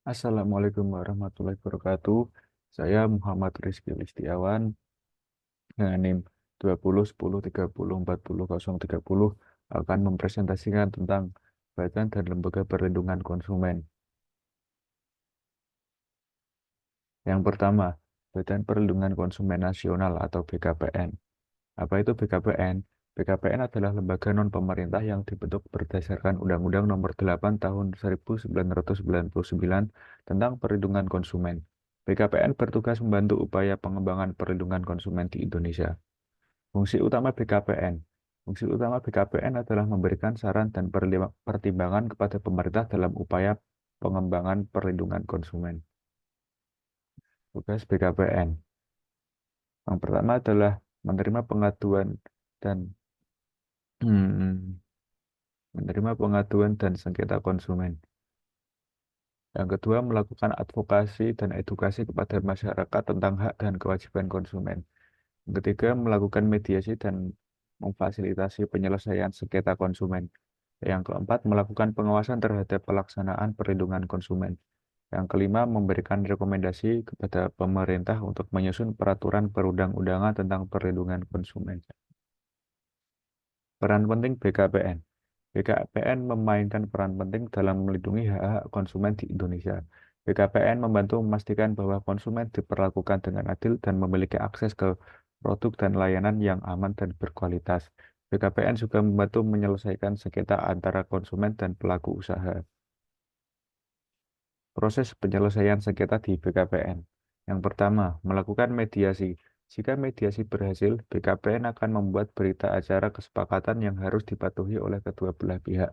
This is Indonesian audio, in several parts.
Assalamualaikum warahmatullahi wabarakatuh. Saya Muhammad Rizky Listiawan dengan NIM 2010304030 akan mempresentasikan tentang Badan dan Lembaga Perlindungan Konsumen. Yang pertama, Badan Perlindungan Konsumen Nasional atau BKPN. Apa itu BKPN? BKPN adalah lembaga non-pemerintah yang dibentuk berdasarkan Undang-Undang Nomor 8 Tahun 1999 tentang Perlindungan Konsumen. BKPN bertugas membantu upaya pengembangan perlindungan konsumen di Indonesia. Fungsi utama BKPN. Fungsi utama BKPN adalah memberikan saran dan pertimbangan kepada pemerintah dalam upaya pengembangan perlindungan konsumen. Tugas BKPN. Yang pertama adalah menerima pengaduan dan menerima pengaduan dan sengketa konsumen. Yang kedua, melakukan advokasi dan edukasi kepada masyarakat tentang hak dan kewajiban konsumen. Yang ketiga, melakukan mediasi dan memfasilitasi penyelesaian sengketa konsumen. Yang keempat, melakukan pengawasan terhadap pelaksanaan perlindungan konsumen. Yang kelima, memberikan rekomendasi kepada pemerintah untuk menyusun peraturan perundang-undangan tentang perlindungan konsumen. Peran penting BKPN. BKPN memainkan peran penting dalam melindungi hak-hak konsumen di Indonesia. BKPN membantu memastikan bahwa konsumen diperlakukan dengan adil dan memiliki akses ke produk dan layanan yang aman dan berkualitas. BKPN juga membantu menyelesaikan sengketa antara konsumen dan pelaku usaha. Proses penyelesaian sengketa di BKPN. Yang pertama, melakukan mediasi. Jika mediasi berhasil, BKPN akan membuat berita acara kesepakatan yang harus dipatuhi oleh kedua belah pihak.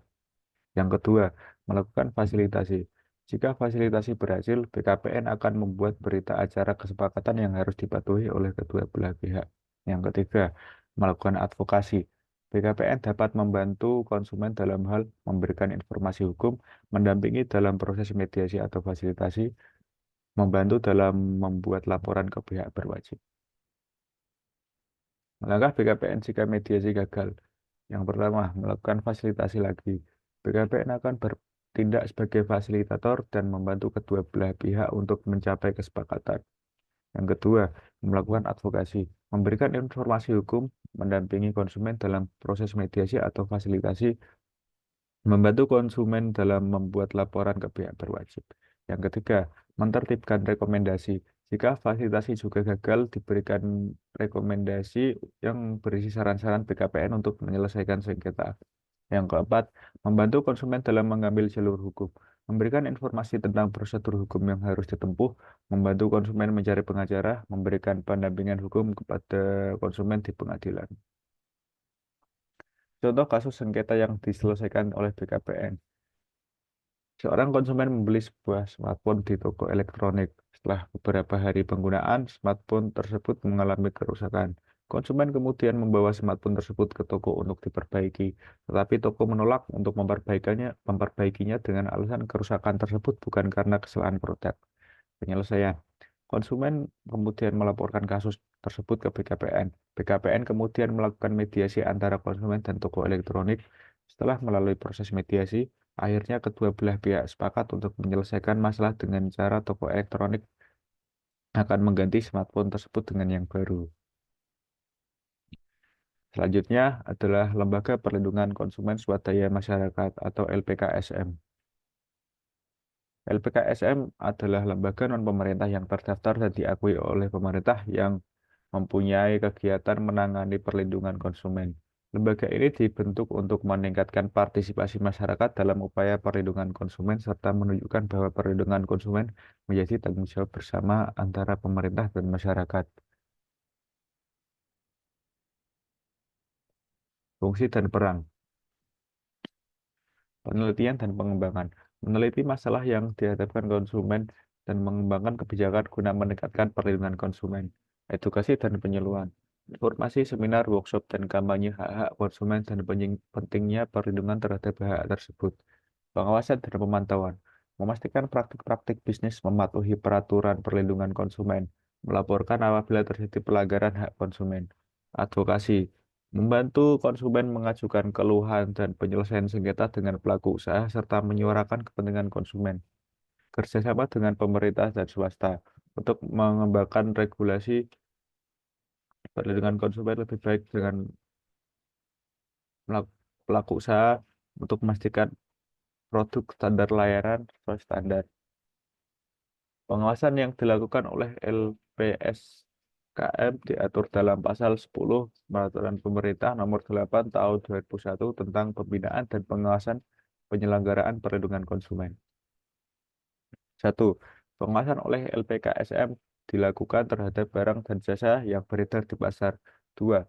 Yang kedua, melakukan fasilitasi. Jika fasilitasi berhasil, BKPN akan membuat berita acara kesepakatan yang harus dipatuhi oleh kedua belah pihak. Yang ketiga, melakukan advokasi. BKPN dapat membantu konsumen dalam hal memberikan informasi hukum, mendampingi dalam proses mediasi atau fasilitasi, membantu dalam membuat laporan ke pihak berwajib. Langkah BKPN jika mediasi gagal. Yang pertama, melakukan fasilitasi lagi. BKPN akan bertindak sebagai fasilitator dan membantu kedua belah pihak untuk mencapai kesepakatan. Yang kedua, melakukan advokasi, memberikan informasi hukum, mendampingi konsumen dalam proses mediasi atau fasilitasi, membantu konsumen dalam membuat laporan ke pihak berwajib. Yang ketiga, menertibkan rekomendasi. Jika fasilitasi juga gagal, diberikan rekomendasi yang berisi saran-saran BKPN untuk menyelesaikan sengketa. Yang keempat, membantu konsumen dalam mengambil jalur hukum, memberikan informasi tentang prosedur hukum yang harus ditempuh, membantu konsumen mencari pengacara, memberikan pendampingan hukum kepada konsumen di pengadilan. Contoh kasus sengketa yang diselesaikan oleh BKPN. Seorang konsumen membeli sebuah smartphone di toko elektronik. Setelah beberapa hari penggunaan, smartphone tersebut mengalami kerusakan. Konsumen kemudian membawa smartphone tersebut ke toko untuk diperbaiki, tetapi toko menolak untuk memperbaikinya dengan alasan kerusakan tersebut bukan karena kesalahan produk. Penyelesaian. Konsumen kemudian melaporkan kasus tersebut ke BKPN. BKPN kemudian melakukan mediasi antara konsumen dan toko elektronik. Setelah melalui proses mediasi, akhirnya kedua belah pihak sepakat untuk menyelesaikan masalah dengan cara toko elektronik akan mengganti smartphone tersebut dengan yang baru. Selanjutnya adalah Lembaga Perlindungan Konsumen Swadaya Masyarakat atau LPKSM. LPKSM adalah lembaga non-pemerintah yang terdaftar dan diakui oleh pemerintah yang mempunyai kegiatan menangani perlindungan konsumen. Lembaga ini dibentuk untuk meningkatkan partisipasi masyarakat dalam upaya perlindungan konsumen serta menunjukkan bahwa perlindungan konsumen menjadi tanggung jawab bersama antara pemerintah dan masyarakat. Fungsi dan peran. Penelitian dan pengembangan. Meneliti masalah yang dihadapkan konsumen dan mengembangkan kebijakan guna meningkatkan perlindungan konsumen. Edukasi dan penyuluhan. Informasi, seminar, workshop, dan kampanye hak-hak konsumen dan pentingnya perlindungan terhadap hak tersebut. Pengawasan dan pemantauan. Memastikan praktik-praktik bisnis mematuhi peraturan perlindungan konsumen. Melaporkan apabila terjadi pelanggaran hak konsumen. Advokasi. Membantu konsumen mengajukan keluhan dan penyelesaian sengketa dengan pelaku usaha serta menyuarakan kepentingan konsumen. kerjasama dengan pemerintah dan swasta untuk mengembangkan regulasi perlindungan konsumen lebih baik dengan pelaku usaha untuk memastikan produk standar layanan sesuai standar. Pengawasan yang dilakukan oleh LPSKM diatur dalam pasal 10 Peraturan Pemerintah Nomor 8 Tahun 2001 tentang pembinaan dan pengawasan penyelenggaraan perlindungan konsumen. 1. Pengawasan oleh LPKSM dilakukan terhadap barang dan jasa yang beredar di pasar. 2.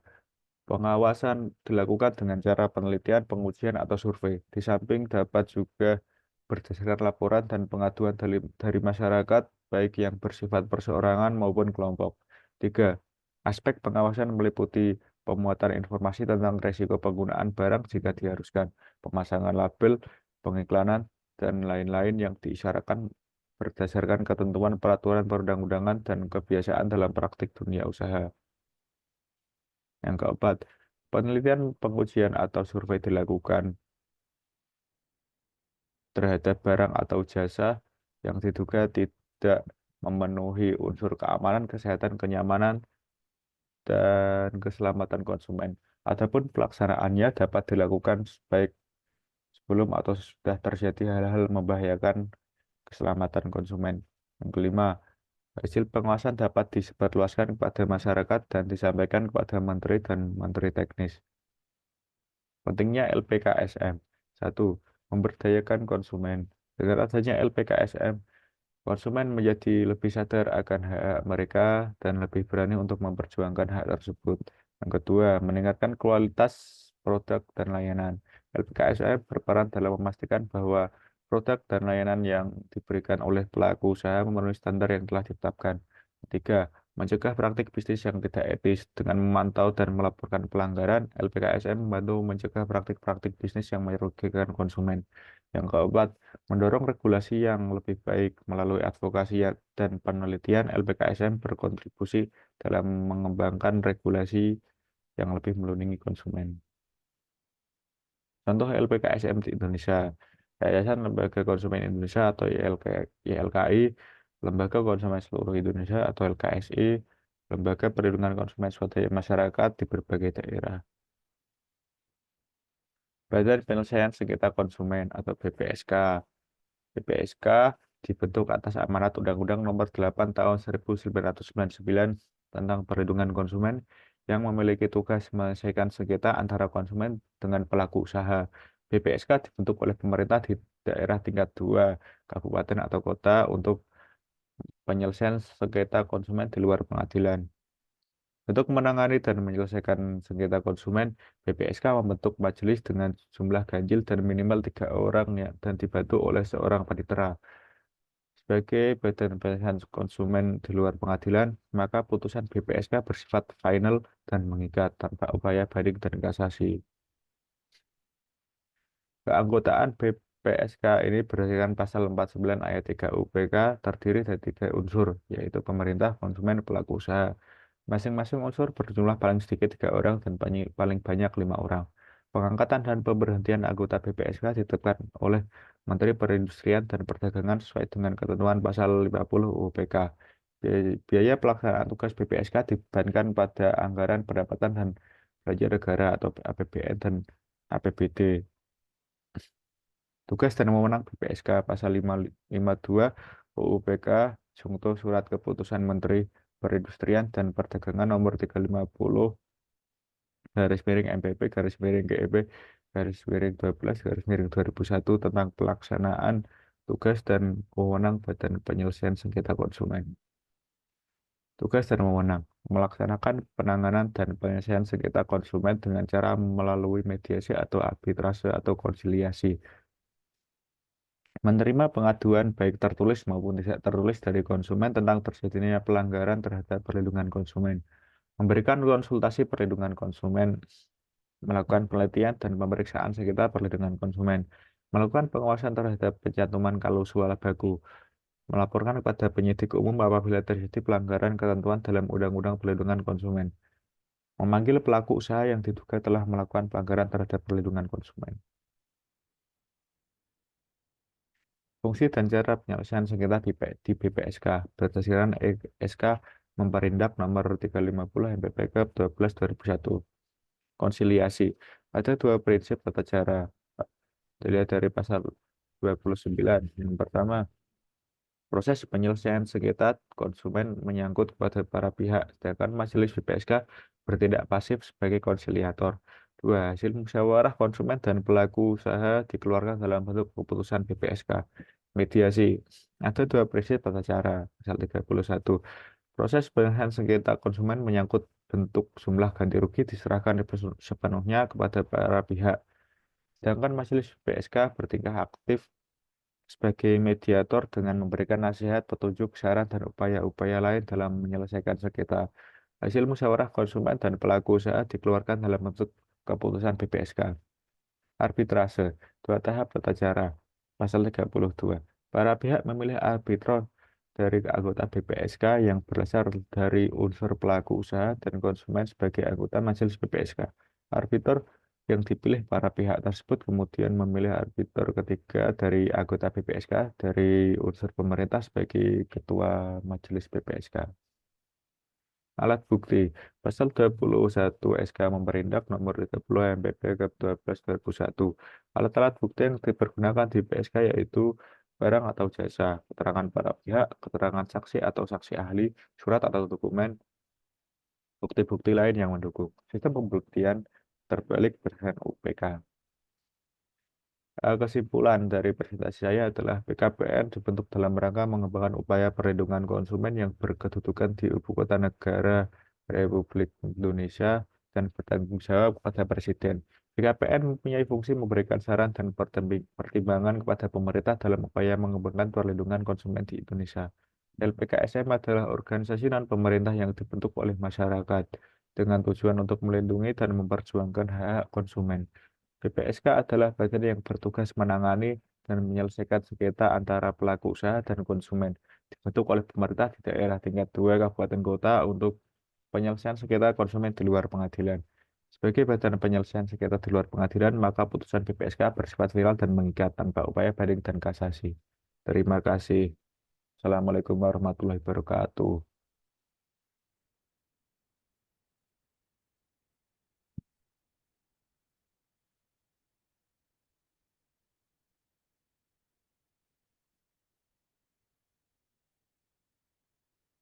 Pengawasan dilakukan dengan cara penelitian, pengujian, atau survei. Di samping dapat juga berdasarkan laporan dan pengaduan dari masyarakat, baik yang bersifat perseorangan maupun kelompok. 3. Aspek pengawasan meliputi pemuatan informasi tentang risiko penggunaan barang jika diharuskan, pemasangan label, pengiklanan, dan lain-lain yang diisyaratkan berdasarkan ketentuan peraturan perundang-undangan dan kebiasaan dalam praktik dunia usaha. Yang keempat, penelitian, pengujian, atau survei dilakukan terhadap barang atau jasa yang diduga tidak memenuhi unsur keamanan, kesehatan, kenyamanan, dan keselamatan konsumen. Adapun pelaksanaannya dapat dilakukan baik sebelum atau sudah terjadi hal-hal membahayakan keselamatan konsumen. Yang kelima, hasil pengawasan dapat disebarluaskan kepada masyarakat dan disampaikan kepada menteri dan menteri teknis. Pentingnya LPKSM. 1. Memberdayakan konsumen. Dengan adanya LPKSM, konsumen menjadi lebih sadar akan hak mereka dan lebih berani untuk memperjuangkan hak tersebut. Yang kedua, meningkatkan kualitas produk dan layanan. LPKSM berperan dalam memastikan bahwa produk dan layanan yang diberikan oleh pelaku usaha memenuhi standar yang telah ditetapkan. Ketiga, mencegah praktik bisnis yang tidak etis. Dengan memantau dan melaporkan pelanggaran, LPKSM membantu mencegah praktik-praktik bisnis yang merugikan konsumen. Yang keempat, mendorong regulasi yang lebih baik melalui advokasi dan penelitian. LPKSM berkontribusi dalam mengembangkan regulasi yang lebih melindungi konsumen. Contoh LPKSM di Indonesia, Yayasan Lembaga Konsumen Indonesia atau YLKI, Lembaga Konsumen Seluruh Indonesia atau LKSI, Lembaga Perlindungan Konsumen Swadaya Masyarakat di berbagai daerah. Badan Penyelesaian Sengketa Konsumen atau BPSK. BPSK dibentuk atas amanat Undang-Undang Nomor 8 Tahun 1999 tentang Perlindungan Konsumen yang memiliki tugas menyelesaikan sengketa antara konsumen dengan pelaku usaha. BPSK dibentuk oleh pemerintah di daerah tingkat 2, kabupaten atau kota untuk penyelesaian sengketa konsumen di luar pengadilan. Untuk menangani dan menyelesaikan sengketa konsumen, BPSK membentuk majelis dengan jumlah ganjil dan minimal 3 orang dan dibantu oleh seorang panitera. Sebagai badan penyelesaian konsumen di luar pengadilan, maka putusan BPSK bersifat final dan mengikat tanpa upaya banding dan kasasi. Keanggotaan BPSK ini berdasarkan pasal 49 ayat 3 UPK terdiri dari 3 unsur, yaitu pemerintah, konsumen, pelaku usaha. Masing-masing unsur berjumlah paling sedikit 3 orang dan paling banyak 5 orang. Pengangkatan dan pemberhentian anggota BPSK ditetapkan oleh Menteri Perindustrian dan Perdagangan sesuai dengan ketentuan pasal 50 UPK. Biaya pelaksanaan tugas BPSK dibebankan pada anggaran pendapatan dan belanja negara atau APBN dan APBD. Tugas dan wewenang BPSK pasal 552 UU-PK Junto Surat Keputusan Menteri Perindustrian dan Perdagangan Nomor 350 garis miring MPP garis miring GEP garis miring 12 garis miring 2001 tentang pelaksanaan tugas dan wewenang Badan Penyelesaian Sengketa Konsumen. Tugas dan wewenang melaksanakan penanganan dan penyelesaian sengketa konsumen dengan cara melalui mediasi atau arbitrase atau konsiliasi. Menerima pengaduan baik tertulis maupun tidak tertulis dari konsumen tentang terjadinya pelanggaran terhadap perlindungan konsumen. Memberikan konsultasi perlindungan konsumen, melakukan penelitian dan pemeriksaan sekitar perlindungan konsumen, melakukan pengawasan terhadap pencantuman klausula baku, melaporkan kepada penyidik umum apabila terjadi pelanggaran ketentuan dalam Undang-Undang Perlindungan Konsumen, memanggil pelaku usaha yang diduga telah melakukan pelanggaran terhadap perlindungan konsumen. Fungsi dan cara penyelesaian sengketa di BPSK berdasarkan SK Memperindak nomor 350 MPPK 12 2001. Konsiliasi. Ada dua prinsip tata cara. Dilihat dari pasal 29. Yang pertama, proses penyelesaian sengketa konsumen menyangkut kepada para pihak, sedangkan Majelis BPSK bertindak pasif sebagai konsiliator. Dua, hasil musyawarah konsumen dan pelaku usaha dikeluarkan dalam bentuk keputusan BPSK. Mediasi. Ada dua prinsip tata cara. Pasal 31. Proses penyelesaian sengketa konsumen menyangkut bentuk jumlah ganti rugi diserahkan sepenuhnya kepada para pihak. Sedangkan Majelis BPSK bertingkah aktif sebagai mediator dengan memberikan nasihat, petunjuk, saran, dan upaya-upaya lain dalam menyelesaikan sengketa. Hasil musyawarah konsumen dan pelaku usaha dikeluarkan dalam bentuk keputusan BPSK. Arbitrase, dua tahap tata cara. Pasal 32. Para pihak memilih arbitron dari anggota BPSK yang berasal dari unsur pelaku usaha dan konsumen sebagai anggota majelis BPSK. Arbiter yang dipilih para pihak tersebut kemudian memilih arbiter ketiga dari anggota BPSK dari unsur pemerintah sebagai ketua majelis BPSK. Alat bukti. Pasal 21 SK Memperindak nomor 30 MPP ke 12 2001. Alat-alat bukti yang dipergunakan di PSK yaitu barang atau jasa, keterangan para pihak, keterangan saksi atau saksi ahli, surat atau dokumen, bukti-bukti lain yang mendukung. Sistem pembuktian terbalik berdasarkan UPK. Kesimpulan dari presentasi saya adalah BKPN dibentuk dalam rangka mengembangkan upaya perlindungan konsumen yang berkedudukan di Ibu Kota Negara Republik Indonesia dan bertanggung jawab kepada Presiden. BKPN mempunyai fungsi memberikan saran dan pertimbangan kepada pemerintah dalam upaya mengembangkan perlindungan konsumen di Indonesia. LPKSM adalah organisasi non-pemerintah yang dibentuk oleh masyarakat dengan tujuan untuk melindungi dan memperjuangkan hak-hak konsumen. BPSK adalah bagian yang bertugas menangani dan menyelesaikan sengketa antara pelaku usaha dan konsumen. Dibentuk oleh pemerintah di daerah tingkat 2 kabupaten kota untuk penyelesaian sengketa konsumen di luar pengadilan. Sebagai badan penyelesaian sengketa di luar pengadilan, maka putusan BPSK bersifat final dan mengikat tanpa upaya banding dan kasasi. Terima kasih. Assalamualaikum warahmatullahi wabarakatuh.